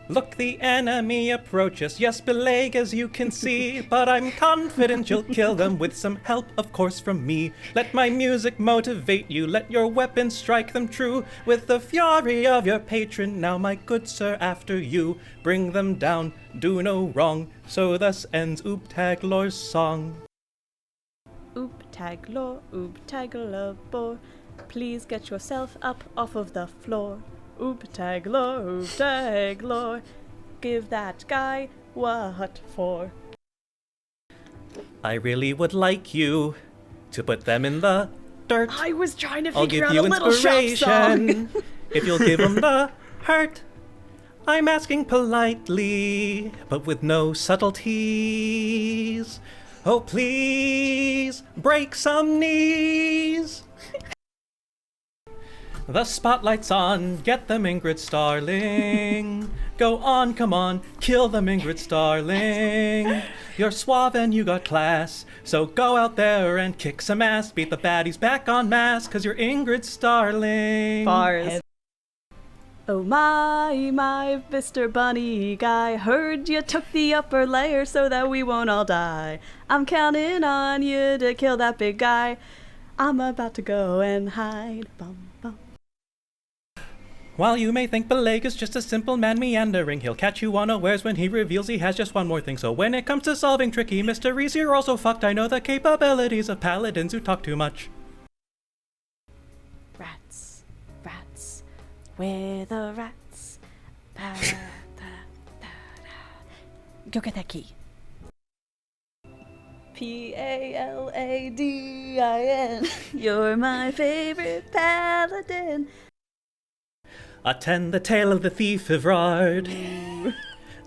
Look, the enemy approaches, yes, Beleg, as you can see, but I'm confident you'll kill them with some help, of course, from me. Let my music motivate you, let your weapons strike them true, with the fury of your patron, now my good sir, after you. Bring them down, do no wrong, so thus ends Oobtaglor's song. Oobtaglor, please get yourself up off of the floor. Oobtaglor, give that guy what for? I really would like you to put them in the dirt. I was trying to I'll figure give out you a Little Shop inspiration song. if you'll give them the hurt. I'm asking politely, but with no subtleties. Oh, please, break some knees. The spotlight's on, get them, Ingrid Starling. Go on, come on, kill them, Ingrid Starling. You're suave and you got class, so go out there and kick some ass. Beat the baddies back en masse, 'cause you're Ingrid Starling. Bars. Oh my, Mr. Bunny Guy, heard you took the upper layer so that we won't all die. I'm counting on you to kill that big guy. I'm about to go and hide. Bum, bum. While you may think Beleg is just a simple man meandering, he'll catch you unawares when he reveals he has just one more thing. So when it comes to solving tricky mysteries, you're also fucked. I know the capabilities of paladins who talk too much. Rats, where the rats? Go get that key. Paladin, you're my favorite paladin. Attend the tale of the thief Everard,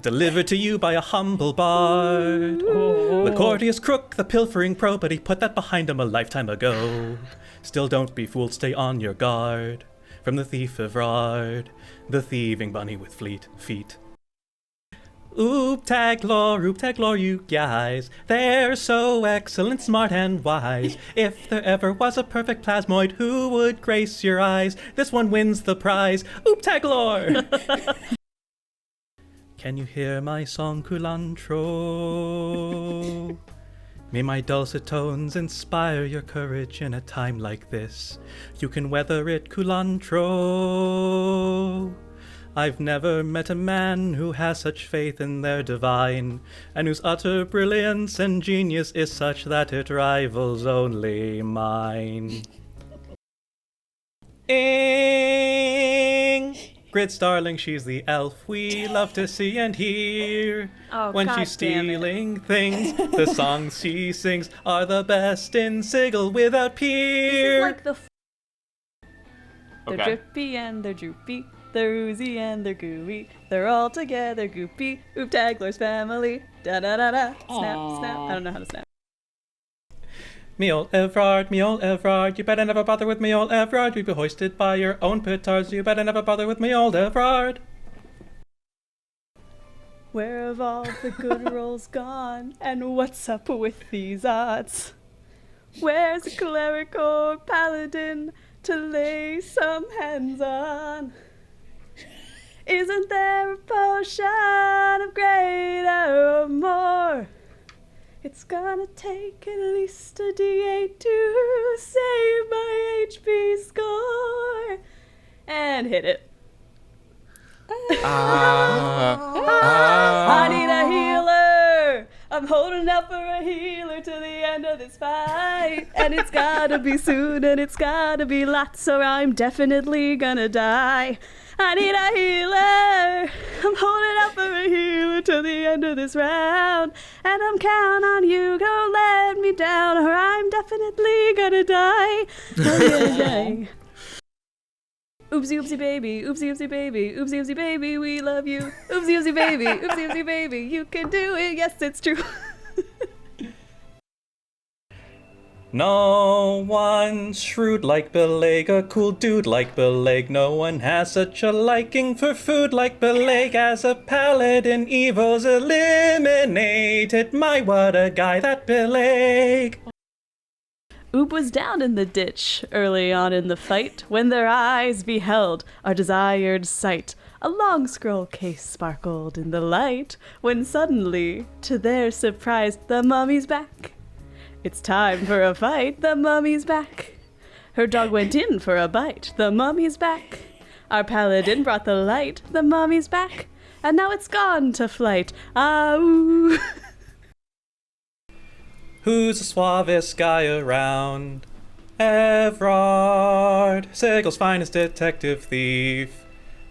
delivered to you by a humble bard. The courteous crook, the pilfering pro, but he put that behind him a lifetime ago. Still don't be fooled, stay on your guard. From the thief Everard, the thieving bunny with fleet feet. Oobtaglor, you guys, they're so excellent, smart and wise. If there ever was a perfect plasmoid, who would grace your eyes? This one wins the prize, Oobtaglor! Can you hear my song, Culantro? May my dulcet tones inspire your courage in a time like this. You can weather it, Culantro. I've never met a man who has such faith in their divine, and whose utter brilliance and genius is such that it rivals only mine. Ingrid Starling, she's the elf we love to see and hear. Oh, when God she's stealing things, the songs she sings are the best in Sigil without peer. This is like the Okay. They're drippy and they're droopy. They're oozy and they're gooey. They're all together goopy. Oobtaglor's family. Da da da da. Snap, snap. I don't know how to snap. Me old Everard, you better never bother with me old Everard. You'll be hoisted by your own petards. You better never bother with me old Everard. Where have all the good rolls gone? And what's up with these odds? Where's a cleric or paladin to lay some hands on? Isn't there a potion of greater or more? It's gonna take at least a D8 to save my HP score. And hit it. I need a healer. I'm holding out for a healer to the end of this fight. And it's gotta be soon and it's gotta be lots, or I'm definitely gonna die. I need a healer. I'm holding out for a healer to the end of this round. And I'm counting on you, don't let me down, or I'm definitely gonna die. Oopsie oopsie baby, oopsie oopsie baby, oopsie oopsie baby, we love you. Oopsie oopsie baby, oopsie oopsie baby, you can do it, yes it's true. No one's shrewd like Beleg, a cool dude like Beleg. No one has such a liking for food like Beleg. As a paladin, evil's eliminated. My, what a guy, that Beleg. Oop was down in the ditch early on in the fight when their eyes beheld our desired sight. A long scroll case sparkled in the light when suddenly, to their surprise, the mummy's back. It's time for a fight, the mummy's back. Her dog went in for a bite, the mummy's back. Our paladin brought the light, the mummy's back. And now it's gone to flight, ah-ooh. Who's the suavest guy around? Everard, Sigel's finest detective thief.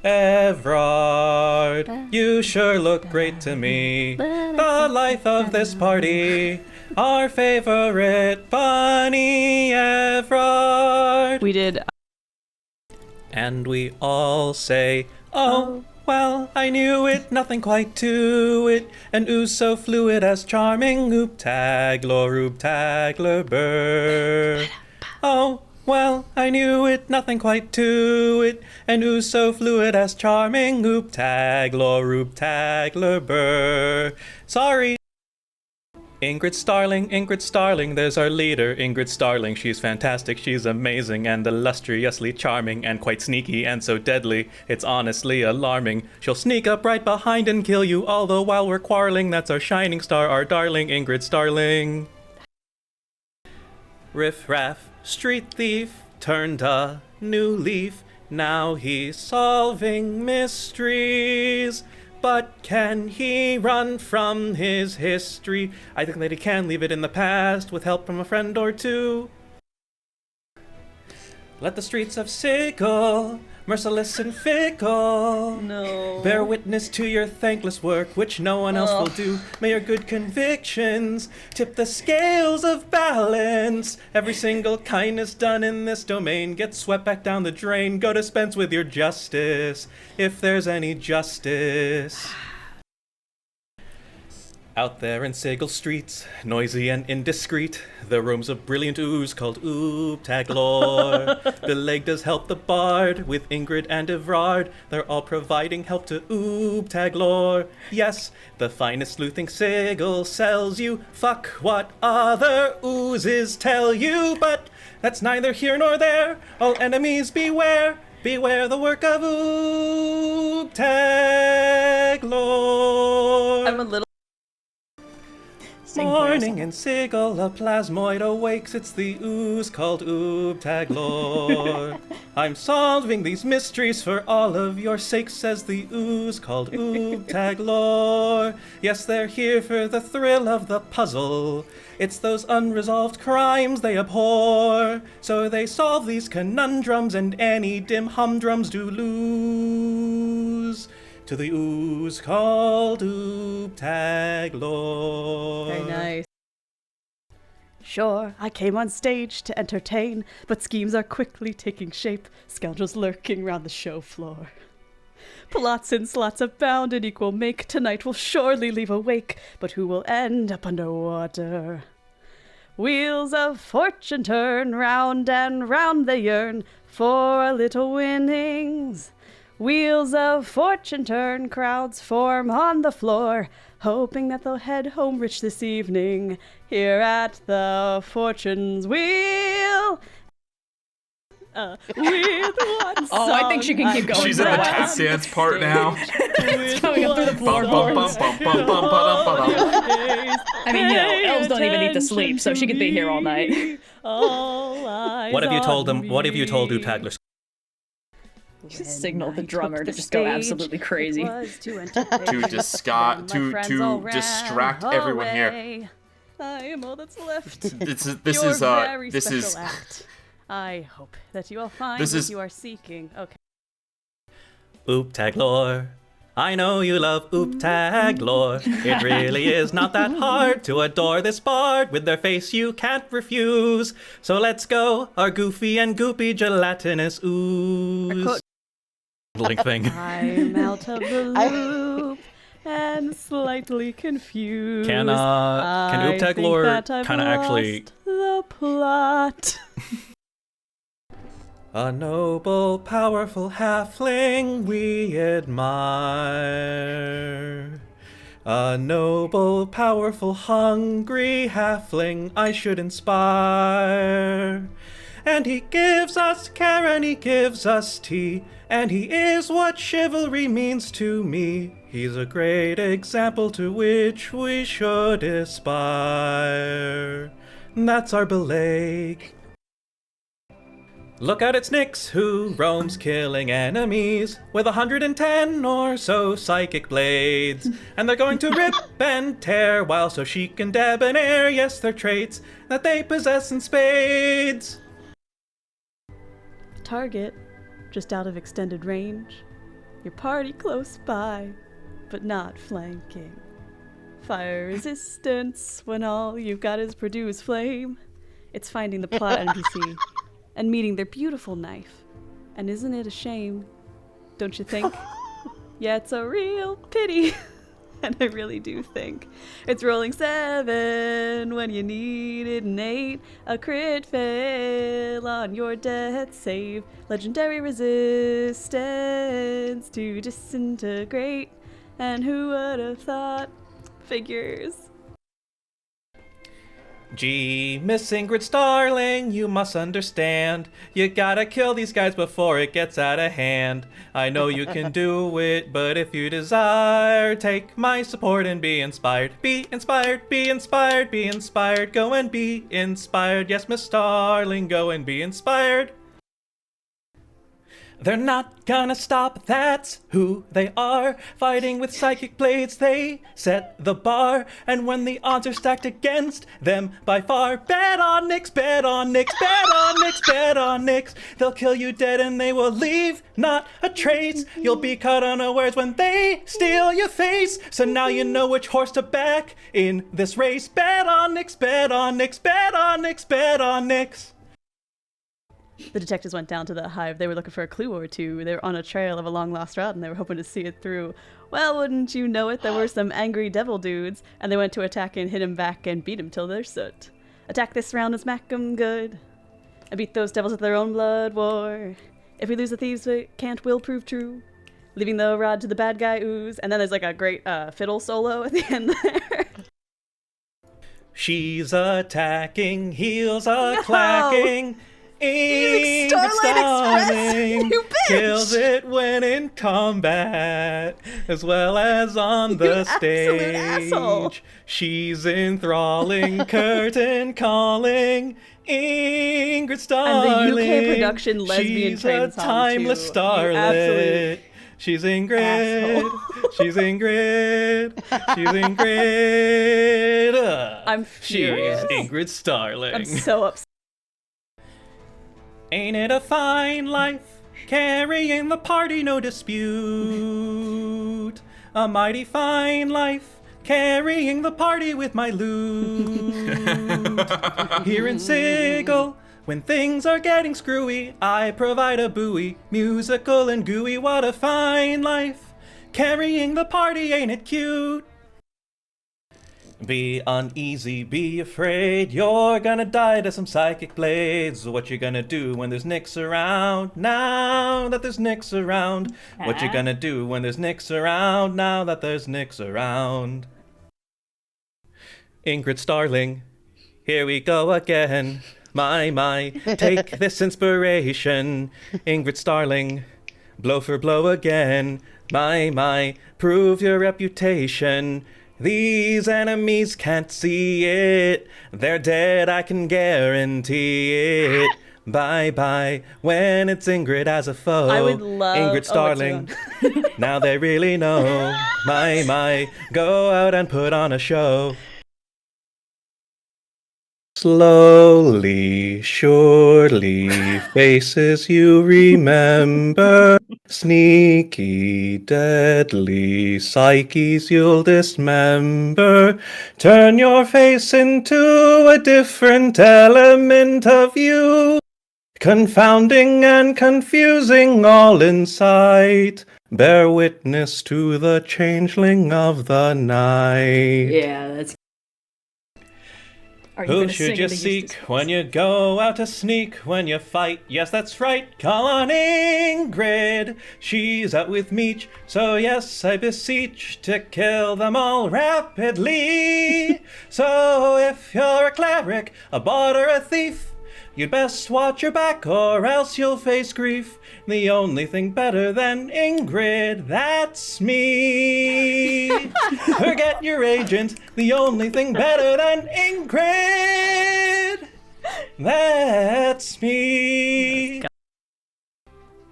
Everard, you sure look great to me. The life of this party, our favorite bunny, Everard. We did. And we all say, oh, well, I knew it, nothing quite to it. An ooze so fluid as charming, Oobtaglor burr. Oh, well, I knew it, nothing quite to it. An ooze so fluid as charming, Oobtaglor burr. Sorry. Ingrid Starling, there's our leader, Ingrid Starling. She's fantastic, she's amazing, and illustriously charming, and quite sneaky, and so deadly, it's honestly alarming. She'll sneak up right behind and kill you, all the while we're quarreling. That's our shining star, our darling, Ingrid Starling. Riff Raff, street thief, turned a new leaf. Now he's solving mysteries. But can he run from his history? I think that he can leave it in the past with help from a friend or two. Let the streets of Sigil, merciless and fickle, bear witness to your thankless work, which no one else will do. May your good convictions tip the scales of balance. Every single kindness done in this domain gets swept back down the drain. Go dispense with your justice, if there's any justice. Out there in Sigil streets, noisy and indiscreet, there roams a brilliant ooze called Oobtaglor. Beleg does help the bard with Ingrid and Everard. They're all providing help to Oobtaglor. Yes, the finest sleuthing Sigil sells you. Fuck what other oozes tell you, but that's neither here nor there. All enemies beware. Beware the work of Oobtaglor. I'm a little. Morning in Sigil, a plasmoid awakes. It's the ooze called Oobtaglor. I'm solving these mysteries for all of your sakes, says the ooze called Oobtaglor. Yes, they're here for the thrill of the puzzle. It's those unresolved crimes they abhor. So they solve these conundrums, and any dim humdrums do lose to the ooze called Oobtaglor. Very nice. Sure, I came on stage to entertain, but schemes are quickly taking shape, scoundrels lurking round the show floor. Plots and slots abound in equal make, tonight will surely leave a wake, but who will end up underwater? Wheels of fortune turn, round and round they yearn for a little winnings. Wheels of fortune turn, crowds form on the floor, hoping that they'll head home rich this evening, here at the Fortune's Wheel. With one song, I think she can keep going. She's in the tap dance part now. It's coming up through the floorboards. I mean, elves don't even need to sleep, so she could be here all night. What have you told them? What have you told Oobtaglor? Just signal the drummer to just go absolutely crazy. to distract everyone here. I am all that's left. This Your is very this special is act. I hope that you will find This what is- you are seeking. Okay. Oobtaglor, I know you love Oobtaglor. It really is not that hard to adore this bard. With their face you can't refuse. So let's go, our goofy and goopy gelatinous ooze. Link thing. I'm out of the loop and slightly confused. Can Oobtaglor kind of actually? The plot. A noble, powerful halfling we admire. A noble, powerful, hungry halfling I should inspire. And he gives us care and he gives us tea, and he is what chivalry means to me. He's a great example to which we should aspire. That's our Ballad. Look out, it's Nyx who roams killing enemies with 110 or so psychic blades. And they're going to rip and tear while so chic and debonair, yes, they're traits that they possess in spades. Target, just out of extended range. Your party close by, but not flanking. Fire resistance when all you've got is produce flame. It's finding the plot NPC and meeting their beautiful knife. And isn't it a shame? Don't you think? Yeah, it's a real pity. And I really do think it's rolling 7 when you needed an 8. A crit fail on your death save. Legendary resistance to disintegrate. And who would have thought? Figures. Gee, Miss Ingrid Starling, you must understand. You gotta kill these guys before it gets out of hand. I know you can do it, but if you desire, take my support and be inspired. Be inspired, be inspired, be inspired. Go and be inspired. Yes, Miss Starling, go and be inspired. They're not gonna stop, that's who they are. Fighting with psychic blades, they set the bar. And when the odds are stacked against them by far, bet on Nyx, bet on Nyx, bet on Nyx, bet on Nyx. They'll kill you dead and they will leave not a trace. You'll be caught unawares when they steal your face. So now you know which horse to back in this race. Bet on Nyx, bet on Nyx, bet on Nyx, bet on Nyx. The detectives went down to the hive. They were looking for a clue or two. They were on a trail of a long lost route and they were hoping to see it through. Well, wouldn't you know it, there were some angry devil dudes, and they went to attack and hit him back and beat him till they're soot. Attack this round and smack 'em good, and beat those devils with their own blood war. If we lose the thieves, it can't will prove true, leaving the rod to the bad guy ooze. And then there's like a great fiddle solo at the end there. She's attacking, heels a-clacking. Ingrid Starling kills it when in combat, as well as on the stage. Asshole. She's enthralling, curtain calling. Ingrid Starling. And the UK production lesbian She's train a song, timeless too. starlet. She's Ingrid. Asshole. She's Ingrid. She's Ingrid. I'm furious. She's Ingrid Starling. I'm so upset. Ain't it a fine life, carrying the party, no dispute. A mighty fine life, carrying the party with my lute. Here in Sigil, when things are getting screwy, I provide a buoy, musical and gooey. What a fine life, carrying the party, ain't it cute? Be uneasy, be afraid, you're gonna die to some psychic blades. What you gonna do when there's Nyx around, now that there's Nyx around? What you gonna do when there's Nyx around, now that there's Nyx around? Ingrid Starling, here we go again. My, take this inspiration. Ingrid Starling, blow for blow again. My, prove your reputation. These enemies can't see it. They're dead, I can guarantee it. Bye-bye, when it's Ingrid as a foe. I would love... Ingrid Starling, now they really know. My, go out and put on a show. Slowly, surely, faces you remember. Sneaky, deadly psyches you'll dismember. Turn your face into a different element of you. Confounding and confusing all in sight. Bear witness to the changeling of the night. Yeah, that's... Who should you seek when you go out to sneak, when you fight? Yes, that's right, call on Ingrid. She's out with Meech, so yes, I beseech to kill them all rapidly. So if you're a cleric, a bard, or a thief, You'd best watch your back or else you'll face grief. The only thing better than Ingrid, that's me. Forget your agent, the only thing better than Ingrid, that's me.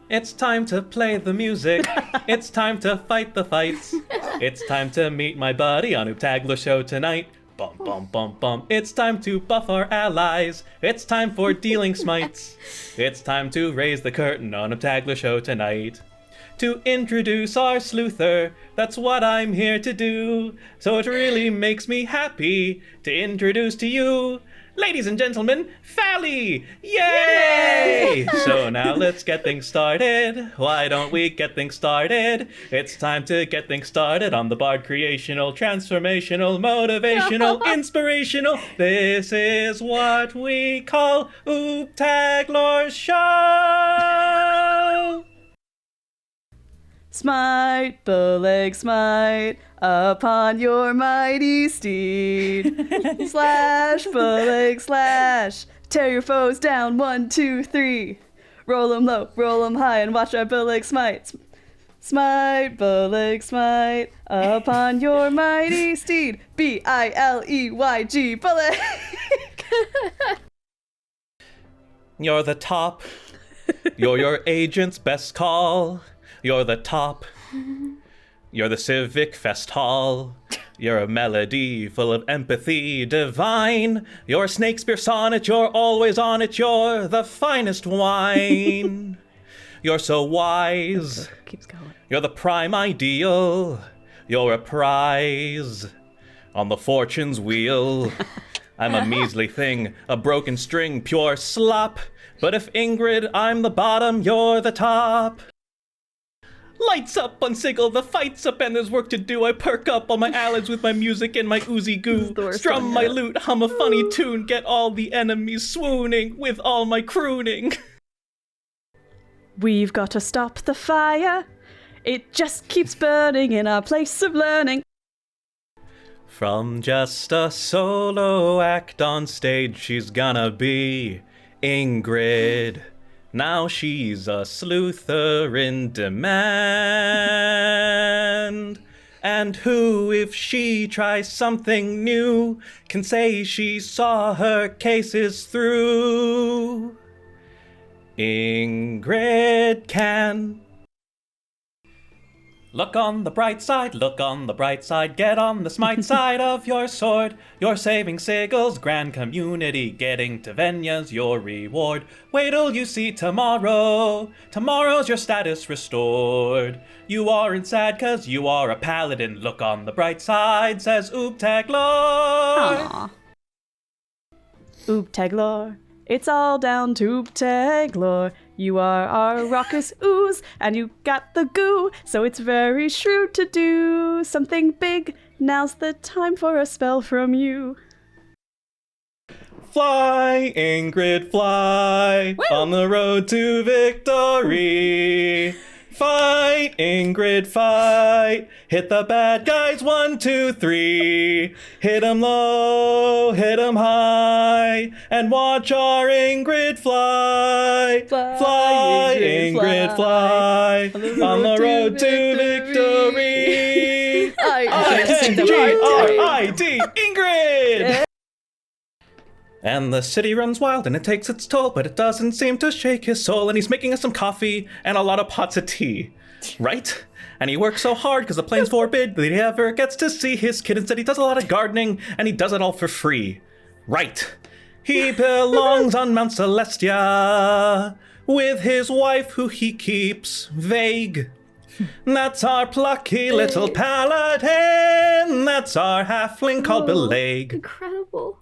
It's time to play the music. It's time to fight the fights. It's time to meet my buddy on Oobtaglor show tonight. Bum, bum, bum, bum. It's time to buff our allies. It's time for dealing smites. It's time to raise the curtain on Oobtaglor show tonight. To introduce our sleuther, that's what I'm here to do. So it really makes me happy to introduce to you, ladies and gentlemen, Fally! Yay! So now let's get things started. Why don't we get things started? It's time to get things started on the Bard creational, transformational, motivational, inspirational. This is what we call Oobtaglor Show! Smite, Bulleg, smite, upon your mighty steed. Slash, Bulleg, slash, tear your foes down, 1, 2, 3. Roll 'em low, roll 'em high, and watch our Bulleg smite. Smite, Bulleg, smite, upon your mighty steed. B-I-L-E-Y-G, Bulleg. You're the top. You're your agent's best call. You're the top. You're the Civic Fest Hall. You're a melody full of empathy divine. You're a Shakespeare sonnet, you're always on it. You're the finest wine. You're so wise. Keeps going. You're the prime ideal. You're a prize on the fortune's wheel. I'm a measly thing, a broken string, pure slop. But if Ingrid, I'm the bottom, you're the top. Lights up, unsiggle, the fight's up, and there's work to do. I perk up all my allies with my music and my oozy goo. Strum my lute, hum a funny tune, get all the enemies swooning with all my crooning. We've got to stop the fire. It just keeps burning in our place of learning. From just a solo act on stage, she's gonna be Ingrid. Now she's a sleuther in demand. And who, if she tries something new, can say she saw her cases through? Ingrid can. Look on the bright side, look on the bright side, get on the smite side of your sword. You're saving Sigel's grand community, getting to Venya's your reward. Wait till you see tomorrow, tomorrow's your status restored. You aren't sad cause you are a paladin, look on the bright side, says Oobtaglor. Oobtaglor, it's all down to Oobtaglor. You are our raucous ooze, and you got the goo, so it's very shrewd to do something big. Now's the time for a spell from you. Fly, Ingrid, fly, Woo! On the road to victory. Fight, Ingrid, fight. Hit the bad guys, 1, 2, 3. Hit 'em low, hit 'em high, and watch our Ingrid fly. Fly, Ingrid, fly. On the road to victory. I-N-G-R-I-D, Ingrid! And the city runs wild and it takes its toll, but it doesn't seem to shake his soul. And he's making us some coffee and a lot of pots of tea, right? And he works so hard because the planes forbid that he ever gets to see his kid. Instead, he does a lot of gardening and he does it all for free, right? He belongs on Mount Celestia with his wife who he keeps vague. That's our plucky little paladin. That's our halfling called Beleg. Incredible.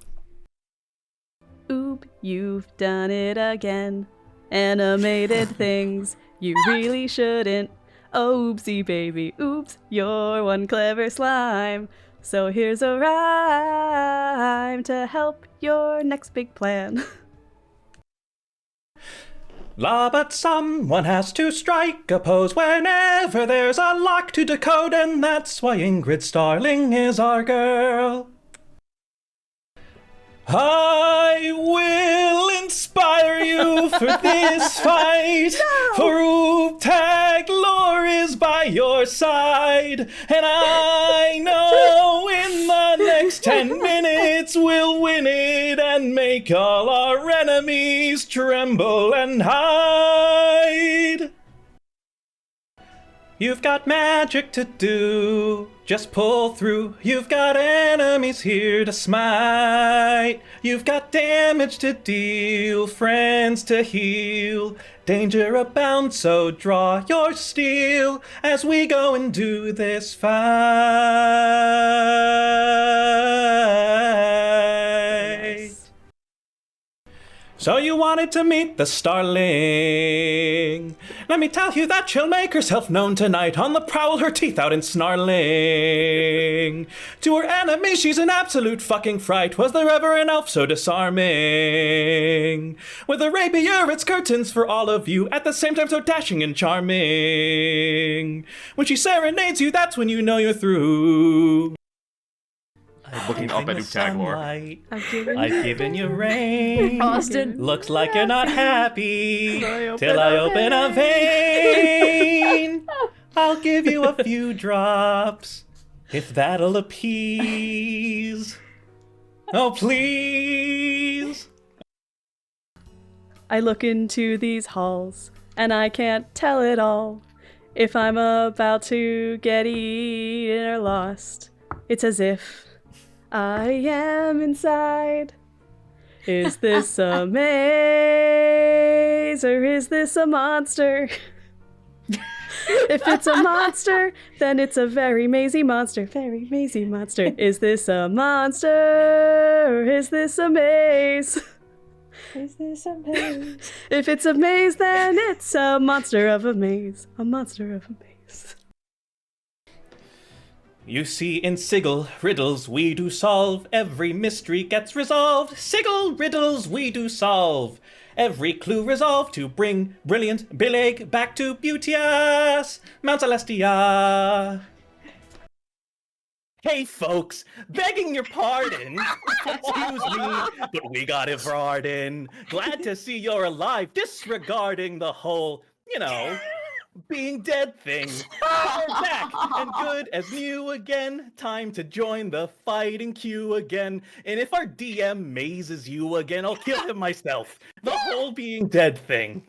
Oob, you've done it again. Animated things you really shouldn't. Oopsie baby, oops, you're one clever slime. So here's a rhyme to help your next big plan. La, but someone has to strike a pose whenever there's a lock to decode, and that's why Ingrid Starling is our girl. I will inspire you for this fight, for Oobtaglor is by your side, and I know in the next 10 minutes we'll win it and make all our enemies tremble and hide. You've got magic to do, just pull through. You've got enemies here to smite. You've got damage to deal, friends to heal. Danger abound, so draw your steel as we go and do this fight. Yes. So you wanted to meet the starling. Let me tell you that she'll make herself known tonight, on the prowl, her teeth out and snarling. To her enemies she's an absolute fucking fright. Was there ever an elf so disarming? With a rapier it's curtains for all of you, at the same time so dashing and charming. When she serenades you, that's when you know you're through. Looking up at Oobtaglor. I've given you rain. Austin. Looks like you're not happy till I open a vein. I'll give you a few drops if that'll appease. Oh, please. I look into these halls, and I can't tell it all. If I'm about to get eaten or lost, it's as if I am inside. Is this a maze, or is this a monster? If it's a monster, then it's a very mazy monster. Very mazy monster. Is this a monster, or is this a maze? Is this a maze? If it's a maze, then it's a monster of a maze. A monster of a maze. You see, in Sigil riddles we do solve. Every mystery gets resolved. Sigil riddles we do solve. Every clue resolved to bring brilliant Billig back to Beauteous Mount Celestia. Hey folks, begging your pardon. Excuse me, but we got Everardin. Glad to see you're alive, disregarding the whole, being dead thing. We're back and good as new again. Time to join the fighting queue again. And if our DM mazes you again, I'll kill him myself. The whole being dead thing.